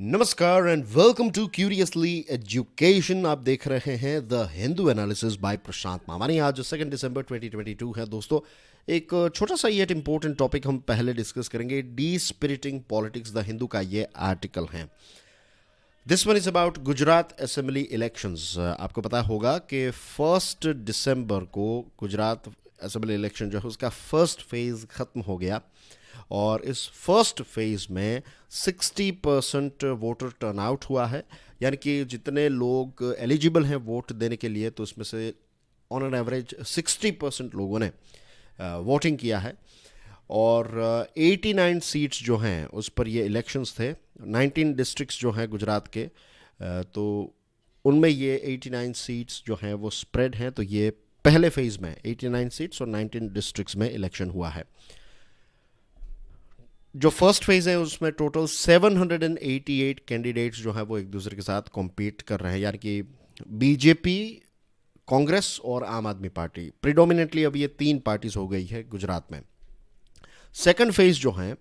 नमस्कार and welcome to curiously education. आप देख रहे हैं the Hindu analysis by Prashant Mamani. आज 2 दिसंबर 2022 है दोस्तों। एक छोटा सा ये इंपॉर्टेंट टॉपिक हम पहले डिस्कस करेंगे। डी स्पिरिटिंग पॉलिटिक्स द हिंदू का ये आर्टिकल है। This one is about Gujarat assembly elections. आपको पता होगा कि 1 दिसंबर को गुजरात असेंबली इलेक्शन जो है उसका फर्स्ट फेज खत्म हो गया और इस फर्स्ट फेज में 60% वोटर टर्नआउट हुआ है। यानी कि जितने लोग एलिजिबल हैं वोट देने के लिए, तो उसमें से ऑन एन एवरेज 60% लोगों ने वोटिंग किया है। और 89 सीट्स जो हैं उस पर ये इलेक्शंस थे। 19 डिस्ट्रिक्ट्स जो हैं गुजरात के, तो उनमें ये 89 सीट्स जो हैं वो स्प्रेड हैं। तो ये पहले फेज में 89 सीट्स और 19 डिस्ट्रिक्ट्स में इलेक्शन हुआ है। जो फर्स्ट फेज है उसमें टोटल 788 कैंडिडेट्स जो है वो एक दूसरे के साथ कॉम्पीट कर रहे हैं। यानी कि बीजेपी, कांग्रेस और आम आदमी पार्टी प्रिडोमिनेटली अब ये तीन पार्टीज हो गई है गुजरात में। सेकंड फेज जो है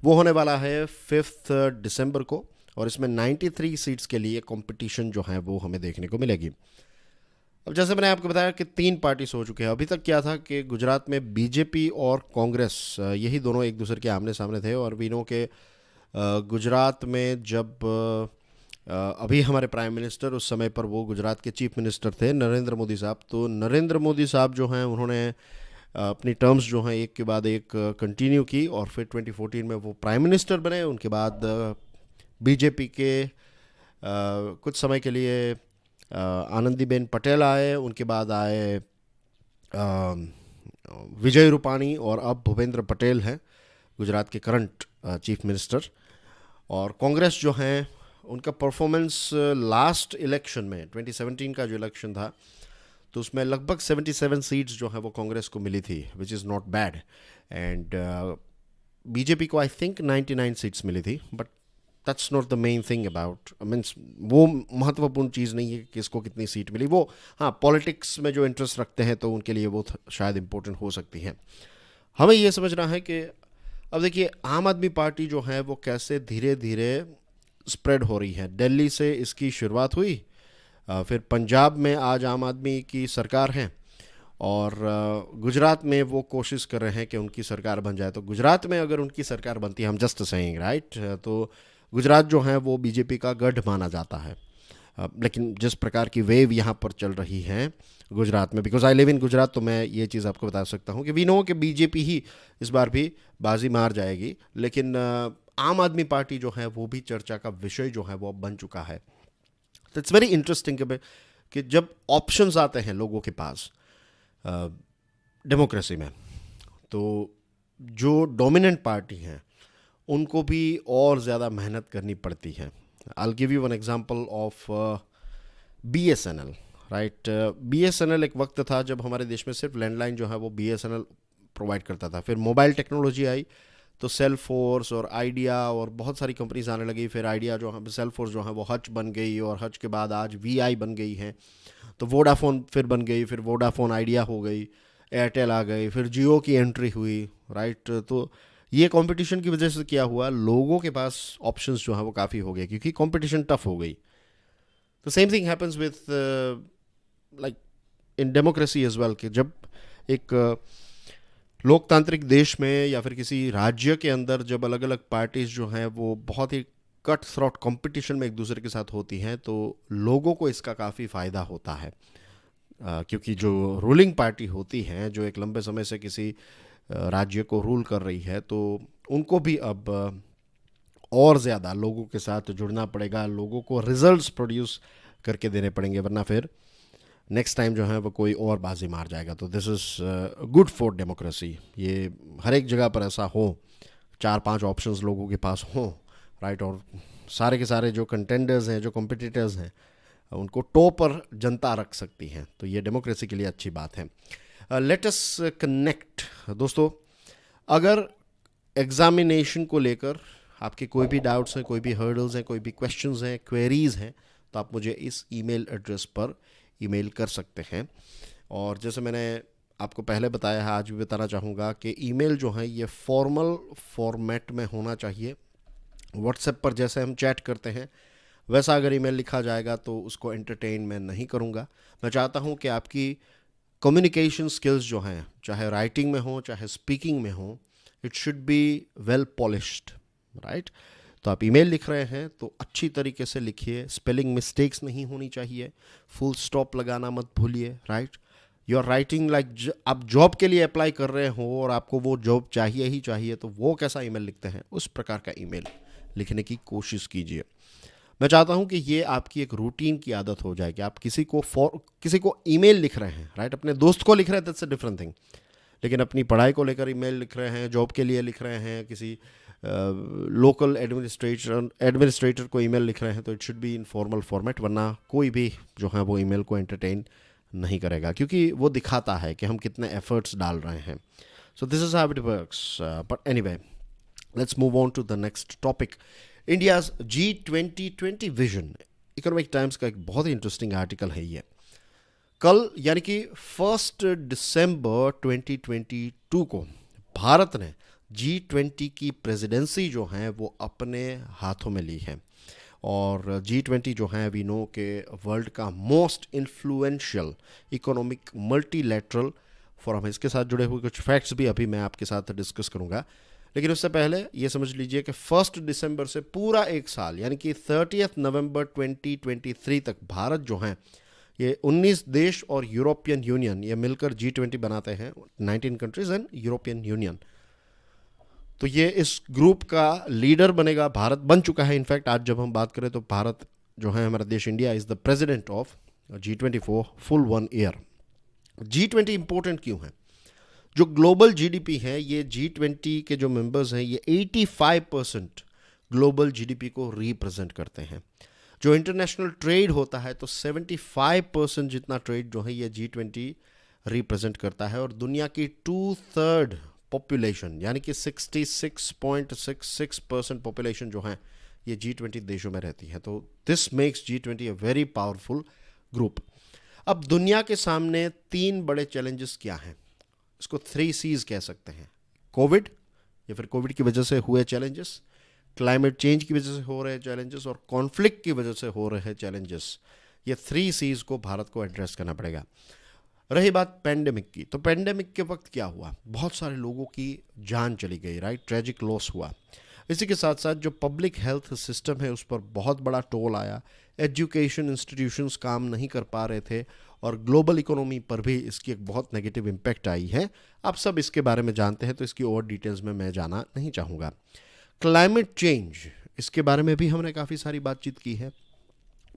वो होने वाला है 5 दिसंबर को और इसमें 93 सीट्स के लिए कंपटीशन जो है वो हमें देखने को मिलेगी। अब जैसे मैंने आपको बताया कि तीन पार्टीज हो चुके हैं। अभी तक क्या था कि गुजरात में बीजेपी और कांग्रेस यही दोनों एक दूसरे के आमने सामने थे। और वी नो के गुजरात में जब अभी हमारे प्राइम मिनिस्टर, उस समय पर वो गुजरात के चीफ मिनिस्टर थे नरेंद्र मोदी साहब। तो नरेंद्र मोदी साहब जो हैं उन्होंने अपनी टर्म्स जो हैं एक के बाद एक कंटिन्यू की और फिर 2014 में वो प्राइम मिनिस्टर बने। उनके बाद बीजेपी के कुछ समय के लिए आनंदीबेन पटेल आए, उनके बाद आए विजय रूपाणी और अब भूपेंद्र पटेल हैं गुजरात के करंट चीफ मिनिस्टर। और कांग्रेस जो हैं उनका परफॉर्मेंस लास्ट इलेक्शन में 2017 का जो इलेक्शन था तो उसमें लगभग 77 सीट्स जो हैं वो कांग्रेस को मिली थी, which is not bad. And BJP को आई थिंक 99 सीट्स मिली थी, but that's not the main thing about means वो महत्वपूर्ण चीज़ नहीं है कि किसको कितनी सीट मिली। वो हाँ, पॉलिटिक्स में जो इंटरेस्ट रखते हैं तो उनके लिए वो शायद इम्पोर्टेंट हो सकती हैं। हमें ये समझना है कि अब देखिए आम आदमी पार्टी जो है वो कैसे धीरे धीरे स्प्रेड हो रही है। दिल्ली से इसकी शुरुआत हुई, फिर पंजाब में आज आम आदमी की सरकार है और गुजरात में वो कोशिश कर रहे हैं कि उनकी सरकार बन जाए। तो गुजरात में अगर उनकी सरकार बनती है, हम जस्ट सेइंग राइट, तो गुजरात जो है वो बीजेपी का गढ़ माना जाता है। लेकिन जिस प्रकार की वेव यहाँ पर चल रही है गुजरात में, बिकॉज आई लिव इन गुजरात, तो मैं ये चीज़ आपको बता सकता हूँ कि वी नो कि बीजेपी ही इस बार भी बाजी मार जाएगी। लेकिन आम आदमी पार्टी जो है वो भी चर्चा का विषय जो है वो अब बन चुका है। तो इट्स वेरी इंटरेस्टिंग कि जब ऑप्शंस आते हैं लोगों के पास डेमोक्रेसी में, तो जो डोमिनेंट पार्टी हैं उनको भी और ज़्यादा मेहनत करनी पड़ती है। I give you one example of BSNL, right. BSNL एक वक्त था जब हमारे देश में सिर्फ लैंडलाइन जो है वो बीएसएनएल प्रोवाइड करता था। फिर मोबाइल टेक्नोलॉजी आई तो सेलफोर्स और आइडिया और बहुत सारी कंपनीज आने लगी। फिर आइडिया जो है, सेलफोर्स जो है वो हच बन गई और हच के बाद आज वीआई बन गई है। तो वोडाफोन फिर बन गई, फिर वोडाफोन आइडिया हो गई, एयरटेल आ गई, फिर जियो की एंट्री हुई, राइट। तो ये कंपटीशन की वजह से क्या हुआ, लोगों के पास ऑप्शंस जो है वो काफ़ी हो गए क्योंकि कंपटीशन टफ हो गई। तो same thing happens with like in democracy as well कि जब एक लोकतांत्रिक देश में या फिर किसी राज्य के अंदर जब अलग अलग पार्टीज जो हैं वो बहुत ही कट थ्रॉट कंपटीशन में एक दूसरे के साथ होती हैं तो लोगों को इसका काफ़ी फ़ायदा होता है। क्योंकि जो रूलिंग पार्टी होती हैं, जो एक लंबे समय से किसी राज्य को रूल कर रही है, तो उनको भी अब और ज़्यादा लोगों के साथ जुड़ना पड़ेगा, लोगों को रिजल्ट्स प्रोड्यूस करके देने पड़ेंगे, वरना फिर नेक्स्ट टाइम जो है वो कोई और बाजी मार जाएगा। तो this is good for democracy. ये हर एक जगह पर ऐसा हो, 4-5 ऑप्शंस लोगों के पास हों, राइट। और सारे के सारे जो कंटेंडर्स हैं, जो कॉम्पिटिटर्स हैं, उनको टो पर जनता रख सकती हैं। तो ये डेमोक्रेसी के लिए अच्छी बात है। लेट अस कनेक्ट दोस्तों। अगर एग्जामिनेशन को लेकर आपके कोई भी डाउट्स हैं, कोई भी हर्डल्स हैं, कोई भी क्वेश्चंस हैं, क्वेरीज हैं, तो आप मुझे इस ईमेल एड्रेस पर ईमेल कर सकते हैं। और जैसे मैंने आपको पहले बताया है, आज भी बताना चाहूँगा कि ईमेल जो है ये फॉर्मल फॉर्मेट में होना चाहिए। व्हाट्सएप पर जैसे हम चैट करते हैं वैसा अगर ईमेल लिखा जाएगा तो उसको एंटरटेन मैं नहीं करूँगा। मैं चाहता हूँ कि आपकी कम्युनिकेशन स्किल्स जो हैं, चाहे राइटिंग में हो चाहे स्पीकिंग में हो, it should be well polished, right. तो आप ईमेल लिख रहे हैं तो अच्छी तरीके से लिखिए, स्पेलिंग मिस्टेक्स नहीं होनी चाहिए, फुल स्टॉप लगाना मत भूलिए, right. You are writing like आप जॉब के लिए अप्लाई कर रहे हो और आपको वो जॉब चाहिए ही चाहिए, तो वो कैसा ईमेल लिखते हैं उस प्रकार का ईमेल लिखने की कोशिश कीजिए। मैं चाहता हूं कि ये आपकी एक रूटीन की आदत हो जाए कि आप किसी को ईमेल लिख रहे हैं, राइट। अपने दोस्त को लिख रहे हैं, दैट्स अ डिफरेंट थिंग, लेकिन अपनी पढ़ाई को लेकर ईमेल लिख रहे हैं, जॉब के लिए लिख रहे हैं, किसी लोकल एडमिनिस्ट्रेटर को ईमेल लिख रहे हैं, तो it should be in formal format, वरना कोई भी जो है वो ईमेल को एंटरटेन नहीं करेगा, क्योंकि वो दिखाता है कि हम कितने एफर्ट्स डाल रहे हैं। So this is how it works. But anyway, let's move on to the next topic. India's G20 vision. Economic Times का एक बहुत ही इंटरेस्टिंग आर्टिकल है ये। कल यानी कि 1 दिसंबर 2022 को भारत ने G20 की प्रेसिडेंसी जो है वो अपने हाथों में ली है। और G20 जो है वी नो के वर्ल्ड का most influential economic multilateral forum है। इसके साथ जुड़े हुए कुछ फैक्ट्स भी अभी मैं आपके साथ डिस्कस करूंगा, लेकिन उससे पहले ये समझ लीजिए कि 1 दिसंबर से पूरा एक साल यानी कि 30 नवंबर 2023 तक भारत जो है ये 19 देश और यूरोपियन यूनियन ये मिलकर G20 बनाते हैं, 19 कंट्रीज एंड यूरोपियन यूनियन। तो ये इस ग्रुप का लीडर बनेगा, भारत बन चुका है। इनफैक्ट आज जब हम बात करें तो भारत जो है हमारा देश India is the president of G20 for full 1 year. G20 important क्यों है? जो ग्लोबल जीडीपी है, ये G20 के जो मेंबर्स हैं ये 85% ग्लोबल जीडीपी को रिप्रेजेंट करते हैं। जो इंटरनेशनल ट्रेड होता है तो 75% जितना ट्रेड जो है ये G20 रिप्रेजेंट करता है। और दुनिया की 2/3 पॉपुलेशन यानी कि 66.66% पॉपुलेशन जो है ये G20 देशों में रहती है। तो this makes G20 a very powerful group. अब दुनिया के सामने 3 बड़े चैलेंजेस क्या हैं? इसको 3 C's कह सकते हैं। कोविड या फिर कोविड की वजह से हुए चैलेंजेस, क्लाइमेट चेंज की वजह से हो रहे चैलेंजेस और कॉन्फ्लिक्ट की वजह से हो रहे चैलेंजेस। ये 3 C's को भारत को एड्रेस करना पड़ेगा। रही बात पेंडेमिक की, तो पेंडेमिक के वक्त क्या हुआ? बहुत सारे लोगों की जान चली गई, राइट, ट्रेजिक लॉस हुआ। इसी के साथ साथ जो पब्लिक हेल्थ सिस्टम है उस पर बहुत बड़ा टोल आया, एजुकेशन इंस्टीट्यूशंस काम नहीं कर पा रहे थे और ग्लोबल इकोनॉमी पर भी इसकी एक बहुत नेगेटिव इम्पैक्ट आई है। आप सब इसके बारे में जानते हैं तो इसकी और डिटेल्स में मैं जाना नहीं चाहूँगा। क्लाइमेट चेंज, इसके बारे में भी हमने काफ़ी सारी बातचीत की है।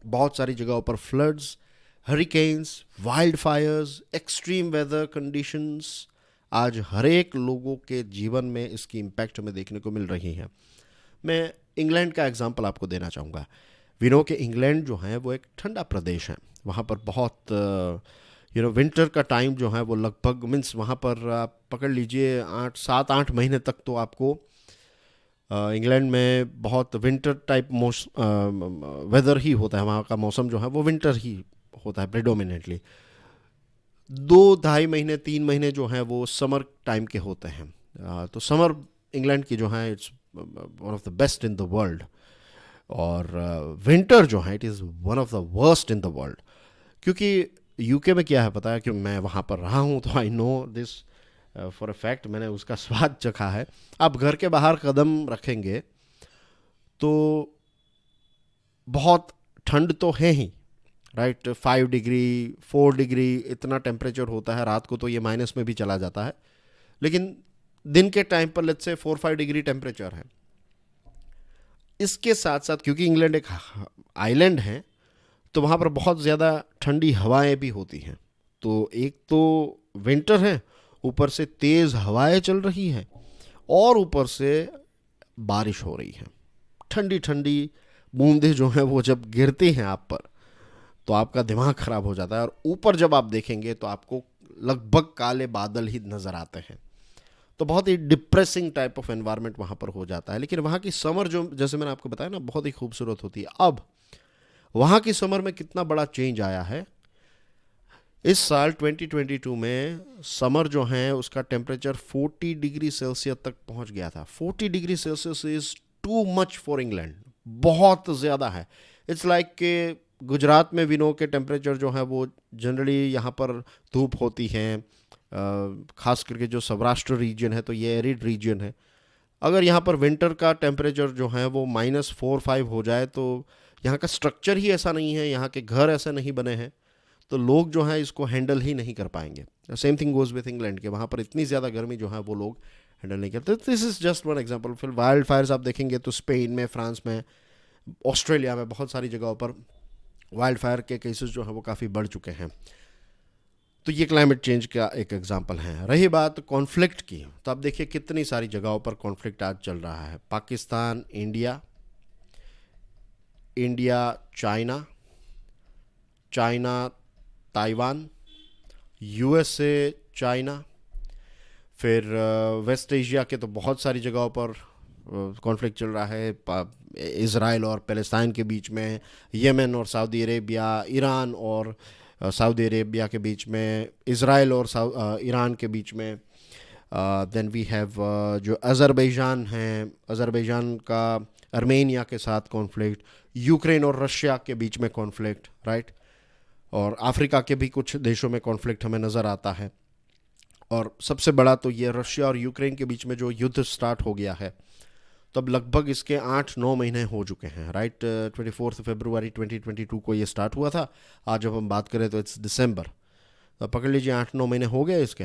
बहुत सारी जगहों पर floods, hurricanes, wild fires, extreme weather conditions, आज हर एक लोगों के जीवन में इसकी इम्पैक्ट हमें देखने को मिल रही है। मैं इंग्लैंड का एग्जांपल आपको देना चाहूँगा। वी नो कि इंग्लैंड जो है वो एक ठंडा प्रदेश है, वहाँ पर बहुत विंटर का टाइम जो है वो लगभग मीन्स वहाँ पर आप पकड़ लीजिए 7-8 महीने तक तो आपको इंग्लैंड में बहुत विंटर टाइप वेदर ही होता है। वहाँ का मौसम जो है वो विंटर ही होता है प्रेडोमिनेटली। 2-2.5 महीने 3 महीने जो हैं वो समर टाइम के होते हैं। तो समर इंग्लैंड की जो है it's one of the best in the world. और विंटर जो है it is one of the worst in the world. क्योंकि यूके में क्या है पता है कि मैं वहाँ पर रहा हूँ तो I know this for a fact, मैंने उसका स्वाद चखा है। आप घर के बाहर कदम रखेंगे तो बहुत ठंड तो है ही, राइट, 5 डिग्री 4 डिग्री इतना टेम्परेचर होता है। रात को तो ये माइनस में भी चला जाता है, लेकिन दिन के टाइम पर लेट्स से 4-5 डिग्री टेम्परेचर है। इसके साथ साथ क्योंकि इंग्लैंड एक आइलैंड है तो वहाँ पर बहुत ज़्यादा ठंडी हवाएं भी होती हैं। तो एक तो विंटर है, ऊपर से तेज़ हवाएं चल रही हैं और ऊपर से बारिश हो रही है। ठंडी ठंडी बूंदें जो हैं वो जब गिरती हैं आप पर तो आपका दिमाग ख़राब हो जाता है। और ऊपर जब आप देखेंगे तो आपको लगभग काले बादल ही नज़र आते हैं। तो बहुत ही डिप्रेसिंग टाइप ऑफ एनवायरनमेंट वहाँ पर हो जाता है। लेकिन वहाँ की समर जो जैसे मैंने आपको बताया ना बहुत ही खूबसूरत होती है। अब वहाँ की समर में कितना बड़ा चेंज आया है। इस साल 2022 में समर जो है उसका टेम्परेचर 40 डिग्री सेल्सियस तक पहुँच गया था। 40 degree Celsius is too much for England, बहुत ज़्यादा है। इट्स लाइक कि गुजरात में वी नो के टेम्परेचर जो है वो जनरली यहाँ पर धूप होती है, खास करके जो सौराष्ट्र रीजन है तो ये एरिड रीजन है। अगर यहाँ पर विंटर का टेम्परेचर जो है वो -4-5 हो जाए तो यहाँ का स्ट्रक्चर ही ऐसा नहीं है, यहाँ के घर ऐसे नहीं बने हैं, तो लोग जो हैं इसको हैंडल ही नहीं कर पाएंगे। Same thing goes with England के, वहाँ पर इतनी ज़्यादा गर्मी जो है वो लोग हैंडल नहीं करते। This is just one example. फिर वाइल्ड फायर्स आप देखेंगे तो स्पेन में, फ्रांस में, ऑस्ट्रेलिया में बहुत सारी जगहों पर वाइल्ड फायर के केसेस जो हैं वो काफ़ी बढ़ चुके हैं। तो ये क्लाइमेट चेंज का एक एग्जांपल है। रही बात कॉन्फ्लिक्ट की, तो अब देखिए कितनी सारी जगहों पर कॉन्फ्लिक्ट आज चल रहा है। Pakistan India, India China, China Taiwan, USA China, फिर वेस्ट एशिया के तो बहुत सारी जगहों पर कॉन्फ्लिक्ट चल रहा है। इज़राइल और पैलेस्टाइन के बीच में, यमन और सऊदी अरेबिया, ईरान और सऊदी अरेबिया के बीच में, इज़राइल और ईरान के बीच में। देन वी हैव जो अज़रबैजान हैं, अज़रबैजान का आर्मेनिया के साथ कॉन्फ्लिक्ट, यूक्रेन और रशिया के बीच में कॉन्फ्लिक्ट, राइट। और अफ्रीका के भी कुछ देशों में कॉन्फ्लिक्ट हमें नज़र आता है। और सबसे बड़ा तो ये रशिया और यूक्रेन के बीच में जो युद्ध स्टार्ट हो गया है, तब लगभग इसके 8-9 महीने हो चुके हैं, राइट। 24 फरवरी 2022 को ये स्टार्ट हुआ था। आज जब हम बात करें तो इट्स दिसंबर, तो पकड़ लीजिए 8-9 महीने हो गए इसके,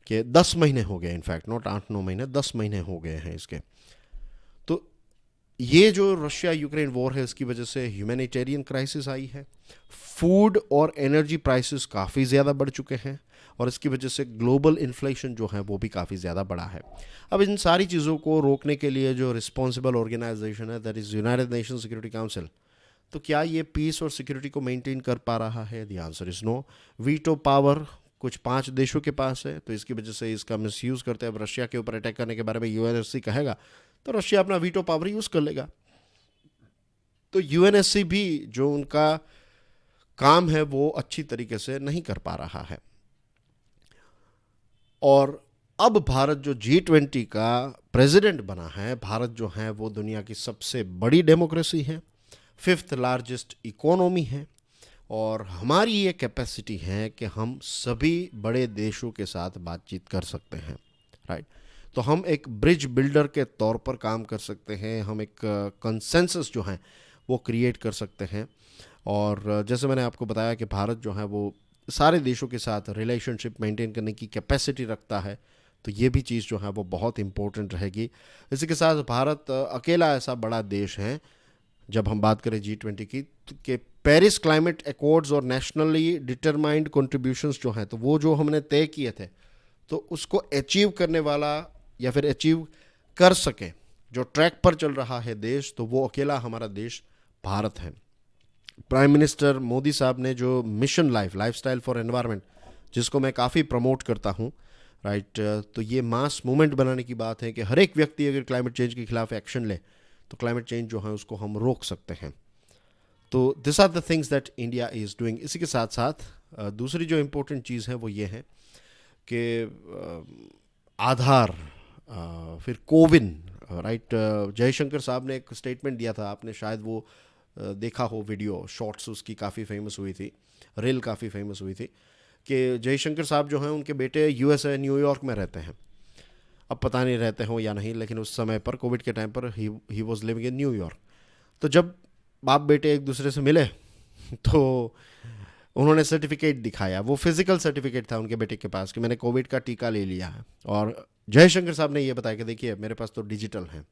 कि 10 महीने हो गए, इनफैक्ट नॉट 8-9 महीने, 10 महीने हो गए हैं इसके। तो ये जो रशिया यूक्रेन वॉर है, इसकी वजह से ह्यूमैनिटेरियन क्राइसिस आई है, फूड और एनर्जी प्राइसेस काफ़ी ज़्यादा बढ़ चुके हैं, और इसकी वजह से ग्लोबल इन्फ्लेशन जो है वो भी काफ़ी ज़्यादा बढ़ा है। अब इन सारी चीज़ों को रोकने के लिए जो रिस्पॉन्सिबल ऑर्गेनाइजेशन है, that is United nation security council, तो क्या ये पीस और सिक्योरिटी को मेंटेन कर पा रहा है? The answer is no. Veto power कुछ 5 देशों के पास है, तो इसकी वजह से इसका मिसयूज़ करते हैं। अब रशिया के ऊपर अटैक करने के बारे में यूएनएससी कहेगा तो रशिया अपना वीटो पावर यूज़ कर लेगा। तो यूएनएससी भी जो उनका काम है वो अच्छी तरीके से नहीं कर पा रहा है। और अब भारत जो G20 का प्रेसिडेंट बना है, भारत जो है वो दुनिया की सबसे बड़ी डेमोक्रेसी है, 5th लार्जेस्ट इकोनॉमी है, और हमारी ये कैपेसिटी है कि हम सभी बड़े देशों के साथ बातचीत कर सकते हैं, राइट। तो हम एक ब्रिज बिल्डर के तौर पर काम कर सकते हैं, हम एक कंसेंसस जो है वो क्रिएट कर सकते हैं। और जैसे मैंने आपको बताया कि भारत जो है वो सारे देशों के साथ रिलेशनशिप मेंटेन करने की कैपेसिटी रखता है, तो ये भी चीज़ जो है वो बहुत इम्पोर्टेंट रहेगी। इसी के साथ भारत अकेला ऐसा बड़ा देश है, जब हम बात करें G20 की, कि पेरिस क्लाइमेट एकॉर्ड्स और नेशनली डिटरमाइंड कंट्रीब्यूशंस जो हैं, तो वो जो हमने तय किए थे, तो उसको अचीव करने वाला या फिर अचीव कर सके जो ट्रैक पर चल रहा है देश, तो वो अकेला हमारा देश भारत है। प्राइम मिनिस्टर मोदी साहब ने जो मिशन लाइफस्टाइल फॉर एनवायरनमेंट, जिसको मैं काफ़ी प्रमोट करता हूँ, राइट, तो ये मास मूवमेंट बनाने की बात है कि हर एक व्यक्ति अगर क्लाइमेट चेंज के खिलाफ एक्शन ले तो क्लाइमेट चेंज जो है उसको हम रोक सकते हैं। तो this are the things that India is doing. इसी के साथ साथ दूसरी जो इम्पोर्टेंट चीज़ है वो ये है कि आधार, फिर कोविन, राइट। जयशंकर साहब ने एक स्टेटमेंट दिया था, आपने शायद वो देखा हो वीडियो शॉर्ट्स, उसकी काफ़ी फेमस हुई थी, रील काफ़ी फेमस हुई थी, कि जयशंकर साहब जो हैं उनके बेटे यूएसए न्यूयॉर्क में रहते हैं। अब पता नहीं रहते हों या नहीं, लेकिन उस समय पर कोविड के टाइम पर he was living in New York. तो जब बाप बेटे एक दूसरे से मिले तो उन्होंने सर्टिफिकेट दिखाया, वो फिजिकल सर्टिफिकेट था उनके बेटे के पास कि मैंने कोविड का टीका ले लिया है। और जयशंकर साहब ने ये बताया कि देखिए मेरे पास तो डिजिटल है।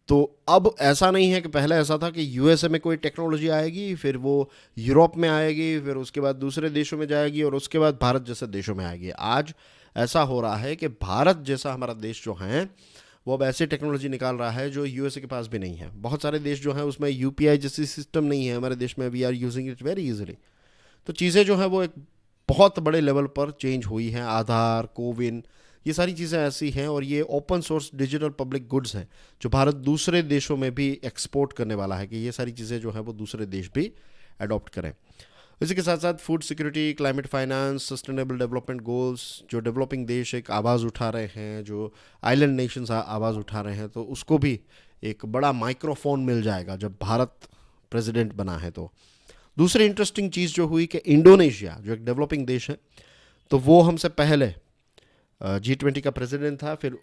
तो अब ऐसा नहीं है कि पहले ऐसा था कि यूएसए में कोई टेक्नोलॉजी आएगी, फिर वो यूरोप में आएगी, फिर उसके बाद दूसरे देशों में जाएगी, और उसके बाद भारत जैसे देशों में आएगी। आज ऐसा हो रहा है कि भारत जैसा हमारा देश जो है वो अब ऐसी टेक्नोलॉजी निकाल रहा है जो यूएसए के पास भी नहीं है। बहुत सारे देश जो हैं उसमें यूपीआई जैसी सिस्टम नहीं है, हमारे देश में we are using it very easily. तो चीज़ें जो हैं वो एक बहुत बड़े लेवल पर चेंज हुई हैं। आधार, कोविन, ये सारी चीज़ें ऐसी हैं, और ये open source digital public goods हैं जो भारत दूसरे देशों में भी एक्सपोर्ट करने वाला है, कि ये सारी चीज़ें जो हैं वो दूसरे देश भी अडॉप्ट करें। इसी के साथ साथ food security, climate finance, sustainable development goals, जो डेवलपिंग देश एक आवाज़ उठा रहे हैं, जो आइलैंड नेशंस आवाज़ उठा रहे हैं, तो उसको भी एक बड़ा माइक्रोफोन मिल जाएगा जब भारत प्रेसिडेंट बना है। तो दूसरी इंटरेस्टिंग चीज़ जो हुई कि इंडोनेशिया जो एक डेवलपिंग देश है, तो वो हमसे पहले G20 का प्रेसिडेंट था। फिर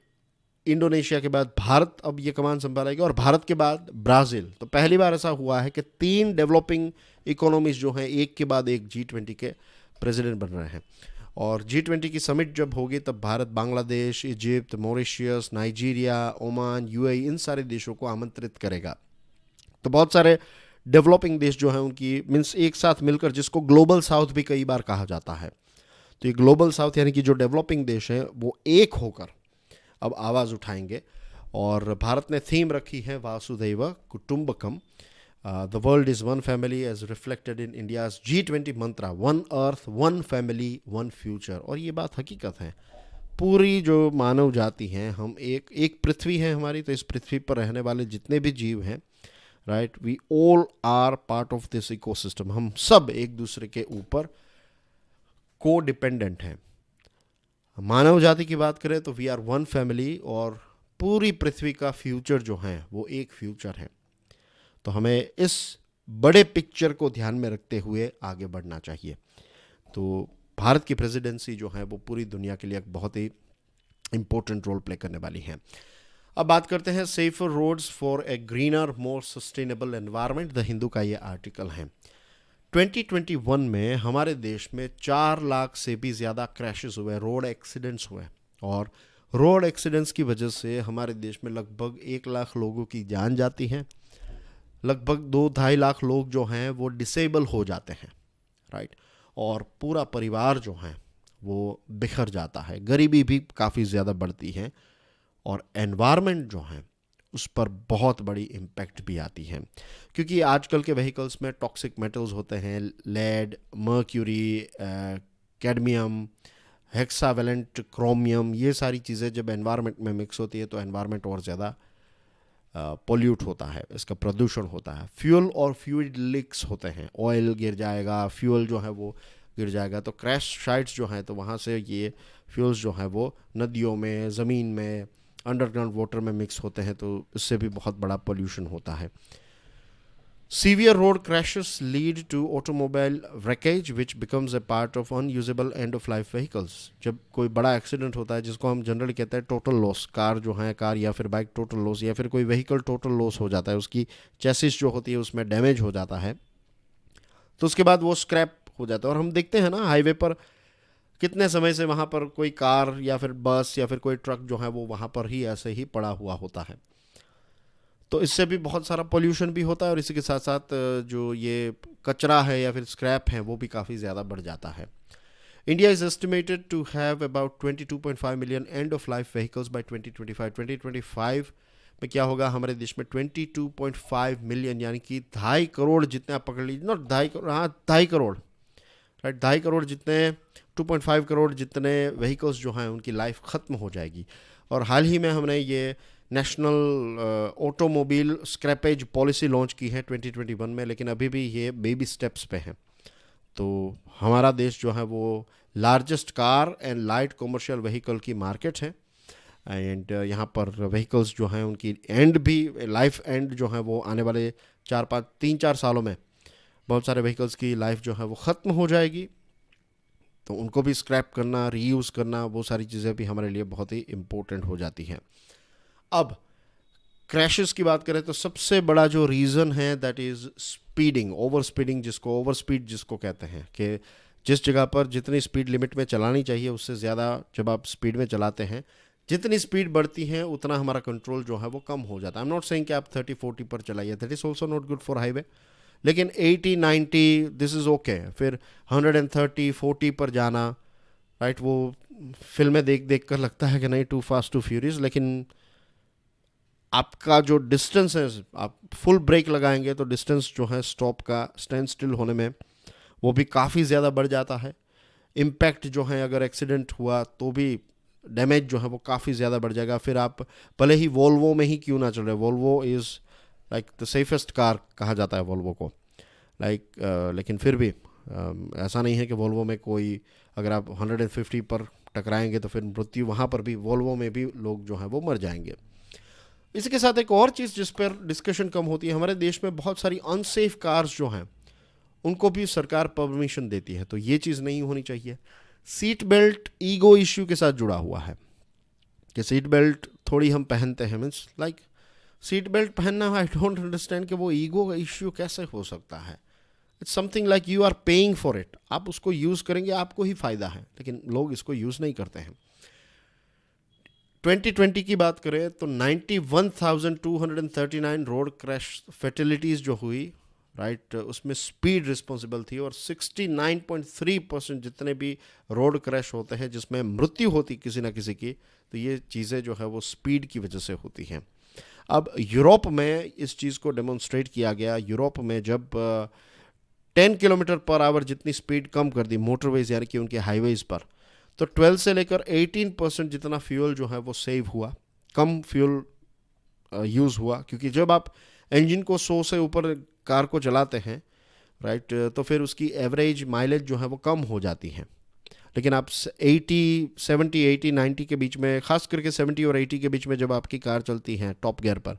इंडोनेशिया के बाद भारत अब ये कमान संभालेगा, और भारत के बाद ब्राज़ील। तो पहली बार ऐसा हुआ है कि 3 डेवलपिंग इकोनॉमीज जो हैं एक के बाद एक G20 के प्रेसिडेंट बन रहे हैं। और G20 की समिट जब होगी तब Bharat Bangladesh, Egypt, Mauritius, Nigeria, Oman, UAE, इन सारे देशों को आमंत्रित करेगा। तो बहुत सारे डेवलपिंग देश जो हैं उनकी मीन्स एक साथ मिलकर, जिसको ग्लोबल साउथ भी कई बार कहा जाता है, तो ये ग्लोबल साउथ यानी कि जो डेवलपिंग देश हैं वो एक होकर अब आवाज़ उठाएंगे। और भारत ने थीम रखी है Vasudhaiva Kutumbakam, the world is one family, as reflected in India's G20 mantra, one earth, one family, one future. और ये बात हकीकत है, पूरी जो मानव जाति है, हम एक पृथ्वी है हमारी, तो इस पृथ्वी पर रहने वाले जितने भी जीव हैं, right, we all are part of this ecosystem. हम सब एक दूसरे के ऊपर को डिपेंडेंट हैं। मानव जाति की बात करें तो वी आर वन फैमिली, और पूरी पृथ्वी का फ्यूचर जो है वो एक फ्यूचर है। तो हमें इस बड़े पिक्चर को ध्यान में रखते हुए आगे बढ़ना चाहिए। तो भारत की प्रेसिडेंसी जो है वो पूरी दुनिया के लिए एक बहुत ही इंपॉर्टेंट रोल प्ले करने वाली है। अब बात करते हैं safer roads for a greener more sustainable environment. The Hindu का ये आर्टिकल है। 2021 में हमारे देश में 4 लाख से भी ज़्यादा क्रैशेस हुए, रोड एक्सीडेंट्स हुए, और रोड एक्सीडेंट्स की वजह से हमारे देश में लगभग 1 लाख लोगों की जान जाती है। लगभग 2-2.5 लाख लोग जो हैं वो डिसेबल हो जाते हैं, राइट, और पूरा परिवार जो है वो बिखर जाता है। गरीबी भी काफ़ी ज़्यादा बढ़ती है, और एनवायरनमेंट जो है उस पर बहुत बड़ी इम्पैक्ट भी आती है, क्योंकि आजकल के व्हीकल्स में टॉक्सिक मेटल्स होते हैं, lead, mercury, cadmium, hexavalent chromium, ये सारी चीज़ें जब एनवायरनमेंट में मिक्स होती है तो एनवायरनमेंट और ज़्यादा पोल्यूट होता है, इसका प्रदूषण होता है। फ्यूल और फ्यूइड लीक्स होते हैं, ऑयल गिर जाएगा, फ्यूल जो है वो गिर जाएगा, तो क्रैश साइट्स जो हैं तो वहाँ से ये फ्यूल्स जो हैं वो नदियों में, ज़मीन में, अंडरग्राउंड वाटर में मिक्स होते हैं, तो इससे भी बहुत बड़ा पोल्यूशन होता है। Severe road crashes lead to automobile wreckage which becomes a part of unusable end of life vehicles। जब कोई बड़ा एक्सीडेंट होता है, जिसको हम जनरली कहते हैं टोटल लॉस, कार जो है, कार या फिर बाइक टोटल लॉस, या फिर कोई व्हीकल टोटल लॉस हो जाता है, उसकी चेसिस जो होती है उसमें डैमेज हो जाता है, तो उसके बाद वो स्क्रैप हो जाता है। और हम देखते हैं ना हाईवे पर कितने समय से वहाँ पर कोई कार या फिर बस या फिर कोई ट्रक जो है वो वहाँ पर ही ऐसे ही पड़ा हुआ होता है। तो इससे भी बहुत सारा पोल्यूशन भी होता है, और इसी के साथ साथ जो ये कचरा है या फिर स्क्रैप है वो भी काफ़ी ज़्यादा बढ़ जाता है। India is estimated to have about 22.5 million end of life vehicles by 2025। 2025 में क्या होगा, हमारे देश में 22.5 मिलियन यानी कि 2.5 करोड़ जितने, आप पकड़ लीजिए, नॉट 2.5 करोड़, हाँ 2.5 करोड़, राइट, 2.5 करोड़ जितने, 2.5 करोड़ जितने व्हीकल्स जो हैं उनकी लाइफ ख़त्म हो जाएगी। और हाल ही में हमने ये national automobile scrappage policy launch की है 2021 में, लेकिन अभी भी ये बेबी स्टेप्स पे हैं। तो हमारा देश जो है वो largest car and light commercial vehicle की मार्केट है, एंड यहाँ पर व्हीकल्स जो हैं उनकी एंड भी, लाइफ एंड जो है वो आने वाले 3-4 सालों में बहुत सारे व्हीकल्स की लाइफ जो है वो ख़त्म हो जाएगी। तो उनको भी स्क्रैप करना, रीयूज़ करना, वो सारी चीज़ें भी हमारे लिए बहुत ही इम्पोर्टेंट हो जाती हैं। अब क्रैशेस की बात करें तो सबसे बड़ा जो रीज़न है that is speeding, over speeding, जिसको ओवर स्पीड जिसको कहते हैं, कि जिस जगह पर जितनी स्पीड लिमिट में चलानी चाहिए उससे ज़्यादा जब आप स्पीड में चलाते हैं, जितनी स्पीड बढ़ती है उतना हमारा कंट्रोल जो है वो कम हो जाता है। आई एम नॉट सेइंग कि आप 30-40 पर चलाइए, that is also not good for highway, लेकिन 80-90 दिस इज़ ओके। फिर 130-40 पर जाना, राइट, वो फिल्में देख देख कर लगता है कि नहीं, टू फास्ट टू फ्यूरियस, लेकिन आपका जो डिस्टेंस है, आप फुल ब्रेक लगाएंगे तो डिस्टेंस जो है स्टॉप का, स्टैंड स्टिल होने में, वो भी काफ़ी ज़्यादा बढ़ जाता है। इम्पैक्ट जो है, अगर एक्सीडेंट हुआ तो भी डैमेज जो है वो काफ़ी ज़्यादा बढ़ जाएगा। फिर आप भले ही वोल्वो में ही क्यों ना चल रहे, Volvo is like the safest car कहा जाता है वोल्वो को, लाइक लेकिन फिर भी ऐसा नहीं है कि वोल्वो में कोई, अगर आप 150 पर टकराएंगे तो फिर मृत्यु वहाँ पर भी, वोल्वो में भी लोग जो हैं वो मर जाएंगे। इसके साथ एक और चीज़ जिस पर डिस्कशन कम होती है, हमारे देश में बहुत सारी अनसेफ कार्स जो हैं उनको भी सरकार परमिशन देती है, तो ये चीज़ नहीं होनी चाहिए। सीट बेल्ट ईगो इश्यू के साथ जुड़ा हुआ है कि सीट बेल्ट थोड़ी हम पहनते हैं, मीन्स लाइक सीट बेल्ट पहनना, आई डोंट अंडरस्टैंड कि वो ईगो का इश्यू कैसे हो सकता है। It's something like you are paying for it, आप उसको यूज़ करेंगे आपको ही फ़ायदा है, लेकिन लोग इसको यूज़ नहीं करते हैं। 2020 की बात करें तो 91,239 रोड क्रैश फैटिलिटीज़ जो हुई, राइट, उसमें स्पीड रिस्पॉन्सिबल थी, और 69.3% जितने भी रोड क्रैश होते हैं जिसमें मृत्यु होती किसी ना किसी की, तो ये चीज़ें जो है वो स्पीड की वजह से होती हैं। अब यूरोप में इस चीज़ को डेमोन्स्ट्रेट किया गया। यूरोप में जब 10 किलोमीटर पर आवर जितनी स्पीड कम कर दी मोटरवेज यानी कि उनके हाईवेज़ पर, तो 12 से लेकर 18% जितना फ्यूल जो है वो सेव हुआ, कम फ्यूल यूज़ हुआ, क्योंकि जब आप इंजन को 100 से ऊपर कार को चलाते हैं, राइट, तो फिर उसकी एवरेज माइलेज जो है वो कम हो जाती है। लेकिन आप 70, 80, 90 के बीच में, खास करके 70 और 80 के बीच में जब आपकी कार चलती है टॉप गियर पर,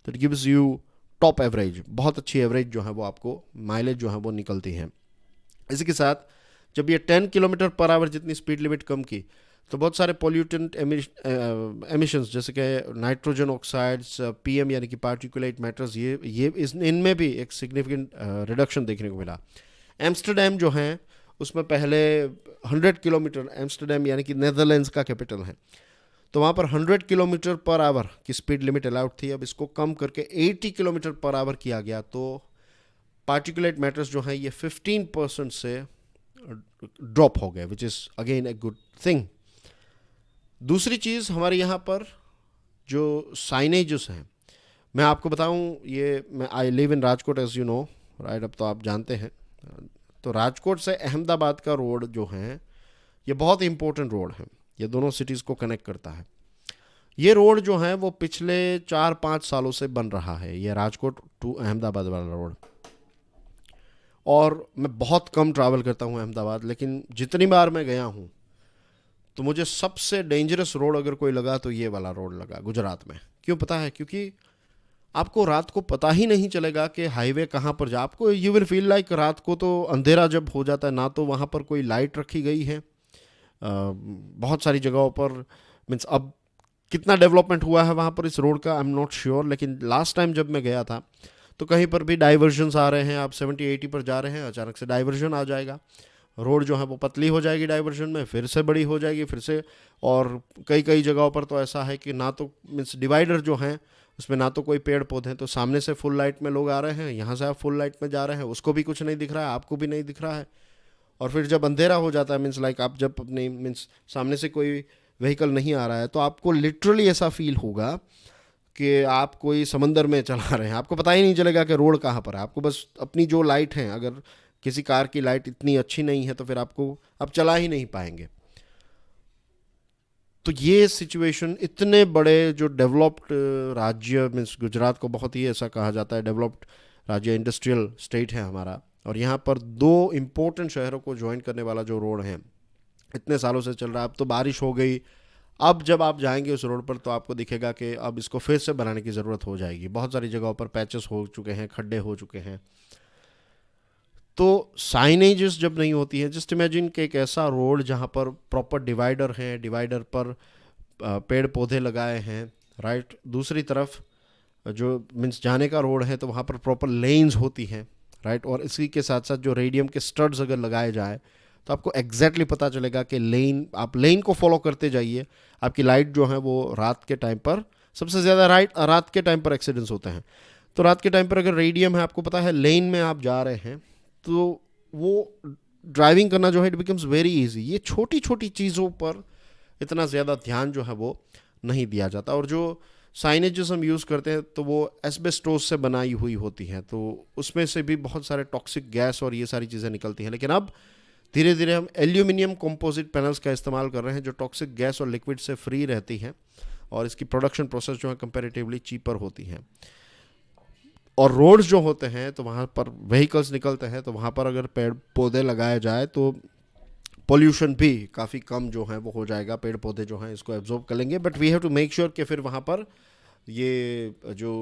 तो it gives you top average, बहुत अच्छी एवरेज जो है वो आपको माइलेज जो है वो निकलती है। इसी के साथ जब ये 10 किलोमीटर पर आवर जितनी स्पीड लिमिट कम की, तो बहुत सारे पोल्यूटेंट एमिशंस जैसे कि नाइट्रोजन ऑक्साइड्स, पीएम यानी कि पार्टिकुलेट मैटर्स, ये इनमें भी एक सिग्निफिकेंट रिडक्शन देखने को मिला। एम्स्टरडेम जो है उसमें पहले 100 किलोमीटर, एम्स्टरडेम यानी कि नेदरलैंड्स का कैपिटल है, तो वहाँ पर 100 किलोमीटर पर आवर की स्पीड लिमिट अलाउड थी। अब इसको कम करके 80 किलोमीटर पर आवर किया गया, तो पार्टिकुलेट मैटर्स जो हैं ये 15% से ड्रॉप हो गए, विच is again a good thing. दूसरी चीज़ हमारे यहाँ पर जो साइनेजेस हैं, मैं आपको बताऊँ, मैं I live in Rajkot as you know, right, अब तो आप जानते हैं। तो राजकोट से अहमदाबाद का रोड जो है ये बहुत इंपॉर्टेंट रोड है, ये दोनों सिटीज़ को कनेक्ट करता है। ये रोड जो है वो पिछले 4-5 सालों से बन रहा है, ये राजकोट टू अहमदाबाद वाला रोड। और मैं बहुत कम ट्रैवल करता हूँ अहमदाबाद, लेकिन जितनी बार मैं गया हूँ तो मुझे सबसे डेंजरस रोड अगर कोई लगा तो ये वाला रोड लगा गुजरात में। क्यों पता है? क्योंकि आपको रात को पता ही नहीं चलेगा कि हाईवे कहाँ पर जा, आपको यू विल फील लाइक रात को तो अंधेरा जब हो जाता है ना, तो वहाँ पर कोई लाइट रखी गई है बहुत सारी जगहों पर। मीन्स अब कितना डेवलपमेंट हुआ है वहाँ पर इस रोड का, आई एम नॉट श्योर, लेकिन लास्ट टाइम जब मैं गया था तो कहीं पर भी डाइवर्जन्स आ रहे हैं, आप 70-80 पर जा रहे हैं, अचानक से डाइवर्जन आ जाएगा, रोड जो है वो पतली हो जाएगी, डाइवर्जन में फिर से बड़ी हो जाएगी फिर से। और कई कई जगहों पर तो ऐसा है कि ना तो मीन्स डिवाइडर जो हैं उसमें ना तो कोई पेड़ पौधे हैं, तो सामने से फुल लाइट में लोग आ रहे हैं, यहाँ से आप फुल लाइट में जा रहे हैं, उसको भी कुछ नहीं दिख रहा है, आपको भी नहीं दिख रहा है। और फिर जब अंधेरा हो जाता है, मीन्स लाइक आप जब अपने मीन्स सामने से कोई व्हीकल नहीं आ रहा है, तो आपको लिटरली ऐसा फील होगा कि आप कोई समंदर में चला रहे हैं, आपको पता ही नहीं चलेगा कि रोड कहाँ पर है। आपको बस अपनी जो लाइट है, अगर किसी कार की लाइट इतनी अच्छी नहीं है तो फिर आप चला ही नहीं पाएंगे। तो ये सिचुएशन इतने बड़े जो डेवलप्ड राज्य, मीन्स गुजरात को बहुत ही ऐसा कहा जाता है डेवलप्ड राज्य, इंडस्ट्रियल स्टेट है हमारा, और यहाँ पर 2 इम्पोर्टेंट शहरों को ज्वाइन करने वाला जो रोड है इतने सालों से चल रहा है। अब तो बारिश हो गई, अब जब आप जाएंगे उस रोड पर तो आपको दिखेगा कि अब इसको फिर से बनाने की ज़रूरत हो जाएगी। बहुत सारी जगहों पर पैचेस हो चुके हैं, खड्डे हो चुके हैं। तो साइनेजेस जब नहीं होती हैं, जस्ट इमेजिन कि एक ऐसा रोड जहाँ पर प्रॉपर डिवाइडर हैं, डिवाइडर पर पेड़ पौधे लगाए हैं, राइट, दूसरी तरफ जो मीन्स जाने का रोड है तो वहाँ पर प्रॉपर लेन्स होती हैं, राइट, और इसी के साथ साथ जो रेडियम के स्टड्स अगर लगाए जाए तो आपको एग्जैक्टली पता चलेगा कि आप लेन को फॉलो करते जाइए। आपकी लाइट जो है वो रात के टाइम पर सबसे ज़्यादा रात के टाइम पर एक्सीडेंट्स होते हैं। तो रात के टाइम पर अगर रेडियम है, आपको पता है लेन में आप जा रहे हैं, तो वो ड्राइविंग करना जो है इट बिकम्स वेरी इजी। ये छोटी छोटी चीज़ों पर इतना ज़्यादा ध्यान जो है वो नहीं दिया जाता। और जो साइनेजेस हम यूज़ करते हैं तो वो एस्बेस्टोस से बनाई हुई होती हैं, तो उसमें से भी बहुत सारे टॉक्सिक गैस और ये सारी चीज़ें निकलती हैं। लेकिन अब धीरे धीरे हम एल्यूमिनियम कंपोजिट पैनल्स का इस्तेमाल कर रहे हैं जो टॉक्सिक गैस और लिक्विड से फ्री रहती हैं, और इसकी प्रोडक्शन प्रोसेस जो है कंपैरेटिवली चीपर होती हैं। और रोड्स जो होते हैं तो वहाँ पर व्हीकल्स निकलते हैं, तो वहाँ पर अगर पेड़ पौधे लगाए जाए तो पोल्यूशन भी काफ़ी कम जो है वो हो जाएगा, पेड़ पौधे जो हैं इसको एब्जॉर्ब कर लेंगे। But we have to make sure कि फिर वहाँ पर ये जो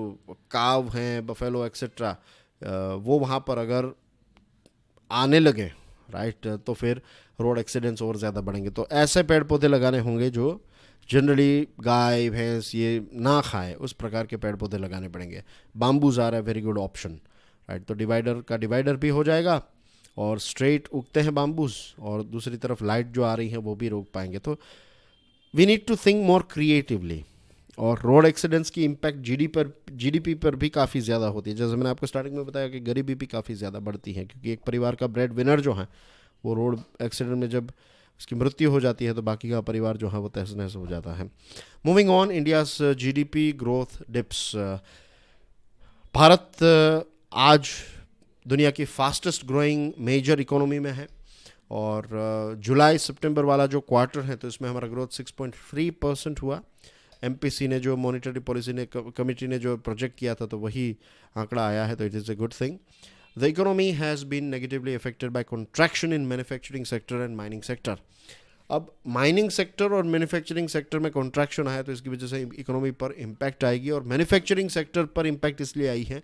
काव हैं, बफेलो एक्सेट्रा, वो वहाँ पर अगर आने लगे, राइट, तो फिर रोड एक्सीडेंट्स और ज़्यादा बढ़ेंगे। तो ऐसे पेड़ पौधे लगाने होंगे जो जनरली गाय भैंस ये ना खाए, उस प्रकार के पेड़ पौधे लगाने पड़ेंगे। Bamboos are a very good option, right. तो डिवाइडर का डिवाइडर भी हो जाएगा और स्ट्रेट उगते हैं बाम्बूज, और दूसरी तरफ लाइट जो आ रही है वो भी रोक पाएंगे। तो we need to think more creatively. और रोड एक्सीडेंट्स की इम्पैक्ट जीडीपी पर भी काफ़ी ज़्यादा होती है। जैसे मैंने आपको स्टार्टिंग में बताया कि गरीबी भी काफ़ी ज़्यादा बढ़ती है, क्योंकि एक परिवार का ब्रेड विनर जो है वो रोड एक्सीडेंट में जब उसकी मृत्यु हो जाती है तो बाकी का परिवार जो है वो तहस नहस हो जाता है। Moving on, India's GDP growth dips. Bharat आज दुनिया की फास्टेस्ट ग्रोइंग मेजर इकोनॉमी में है, और जुलाई सितंबर वाला जो क्वार्टर है तो इसमें हमारा ग्रोथ 6.3% हुआ। एमपीसी ने जो मॉनिटरी पॉलिसी ने कमेटी ने जो प्रोजेक्ट किया था तो वही आंकड़ा आया है, तो it is a good thing. The economy has been negatively affected by contraction in manufacturing sector and mining sector. अब माइनिंग सेक्टर और मैन्युफैक्चरिंग सेक्टर में कॉन्ट्रैक्शन आया तो इसकी वजह से इकोनॉमी पर इम्पैक्ट आएगी। और मैन्युफैक्चरिंग सेक्टर पर इम्पैक्ट इसलिए आई है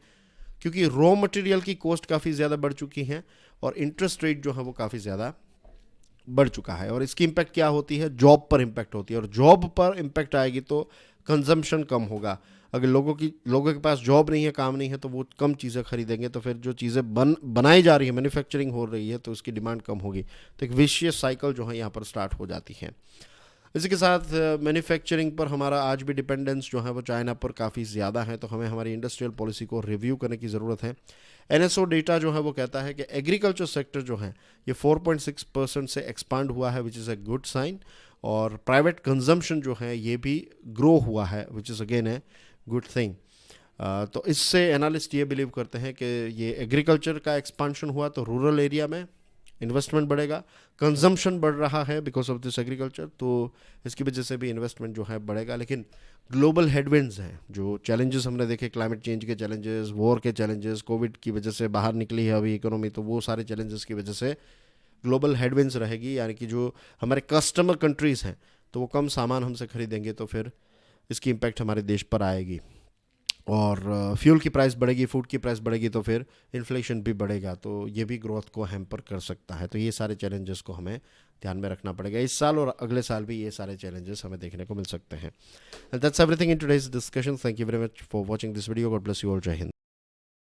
क्योंकि रॉ मटेरियल की कॉस्ट काफ़ी ज़्यादा बढ़ चुकी है और इंटरेस्ट रेट जो है वो काफ़ी ज़्यादा बढ़ चुका है। और इसकी इम्पैक्ट क्या होती है, जॉब पर इम्पैक्ट होती है, और जॉब पर इम्पैक्ट आएगी तो कंजम्पशन कम होगा। अगर लोगों के पास जॉब नहीं है, काम नहीं है, तो वो कम चीज़ें खरीदेंगे, तो फिर जो चीज़ें बनाई जा रही है, मैन्युफैक्चरिंग हो रही है, तो उसकी डिमांड कम होगी। तो एक विशियस साइकिल जो है यहाँ पर स्टार्ट हो जाती है। इसी के साथ मैन्युफैक्चरिंग पर हमारा आज भी डिपेंडेंस जो है वो चाइना पर काफ़ी ज़्यादा है, तो हमें हमारी इंडस्ट्रियल पॉलिसी को रिव्यू करने की ज़रूरत है। एनएसओ डेटा जो है वो कहता है कि एग्रीकल्चर सेक्टर जो है ये 4.6% से एक्सपांड हुआ है, which is a good sign. और प्राइवेट कंजम्पशन जो है ये भी ग्रो हुआ है, which is again a good thing. तो इससे एनालिस्ट ये बिलीव करते हैं कि ये एग्रीकल्चर का एक्सपांशन हुआ तो रूरल एरिया में इन्वेस्टमेंट बढ़ेगा, कंजम्पशन बढ़ रहा है बिकॉज ऑफ दिस एग्रीकल्चर, तो इसकी वजह से भी इन्वेस्टमेंट जो है बढ़ेगा। लेकिन ग्लोबल हेडविंड्स हैं, जो चैलेंजेस हमने देखे, क्लाइमेट चेंज के चैलेंजेस, वॉर के चैलेंजेस, कोविड की वजह से बाहर निकली है अभी इकोनॉमी, तो वो सारे चैलेंजेस की वजह से ग्लोबल हेडविंड्स रहेगी। यानी कि जो हमारे कस्टमर कंट्रीज़ हैं तो वो कम सामान हमसे खरीदेंगे, तो फिर इसकी इम्पैक्ट हमारे देश पर आएगी। और फ्यूल की प्राइस बढ़ेगी, फूड की प्राइस बढ़ेगी, तो फिर इन्फ्लेशन भी बढ़ेगा, तो ये भी ग्रोथ को हैम्पर कर सकता है। तो ये सारे चैलेंजेस को हमें ध्यान में रखना पड़ेगा इस साल, और अगले साल भी ये सारे चैलेंजेस हमें देखने को मिल सकते हैं। And that's everything in today's discussion. Thank you very much for watching this video. God bless you all. जय हिंद।